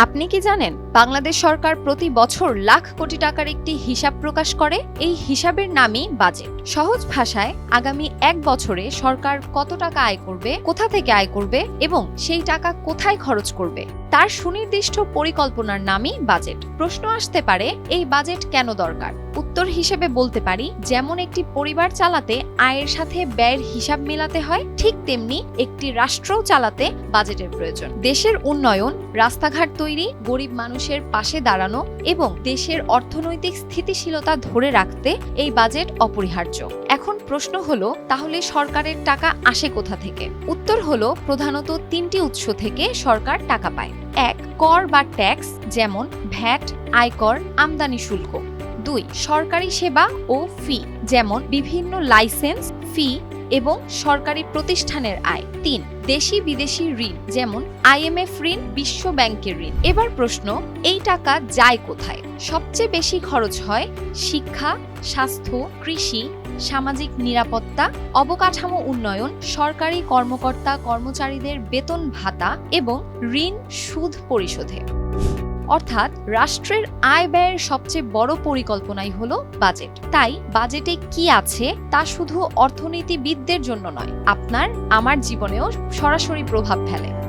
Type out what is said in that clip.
আপনি কি জানেন বাংলাদেশ সরকার প্রতি বছর লাখ কোটি টাকার একটি হিসাব প্রকাশ করে? এই হিসাবের নামই বাজেট। সহজ ভাষায় আগামী এক বছরে সরকার কত টাকা আয় করবে, কোথা থেকে আয় করবে এবং সেই টাকা কোথায় খরচ করবে তার সুনির্দিষ্ট পরিকল্পনার নামই বাজেট। প্রশ্ন আসতে পারে, এই বাজেট কেন দরকার? উত্তর হিসেবে বলতে পারি, যেমন একটি পরিবার চালাতে আয়ের সাথে ব্যয়ের হিসাব মেলাতে হয়, ঠিক তেমনি একটি রাষ্ট্রও চালাতে বাজেটের প্রয়োজন। দেশের উন্নয়ন, রাস্তাঘাট তৈরি, গরিব মানুষের পাশে দাঁড়ানো এবং দেশের অর্থনৈতিক স্থিতিশীলতা ধরে রাখতে এই বাজেট অপরিহার্য। এখন প্রশ্ন হলো, তাহলে সরকারের টাকা আসে কোথা থেকে? উত্তর হলো, প্রধানত তিনটি উৎস থেকে সরকার টাকা পায়। এক, কর বা ট্যাক্স, যেমন ভ্যাট, আয়কর, আমদানি শুল্ক। দুই, সরকারি সেবা ও ফি, যেমন বিভিন্ন লাইসেন্স, ফি এবং সরকারি প্রতিষ্ঠানের আয়। তিন, দেশি বিদেশি ঋণ, যেমন IMF ঋণ, বিশ্ব ব্যাংকের ঋণ। এবার প্রশ্ন, এই টাকা যায় কোথায়? সবচেয়ে বেশি খরচ হয় শিক্ষা, স্বাস্থ্য, কৃষি, সামাজিক নিরাপত্তা, অবকাঠামো উন্নয়ন, সরকারি কর্মকর্তা কর্মচারীদের বেতন ভাতা এবং ঋণ সুদ পরিশোধে। অর্থাৎ রাষ্ট্রের আয় ব্যয়ের সবচেয়ে বড় পরিকল্পনাই হলো বাজেট। তাই বাজেটে কি আছে তা শুধু অর্থনীতিবিদদের জন্য নয়, আপনার আমার জীবনেও সরাসরি প্রভাব ফেলে।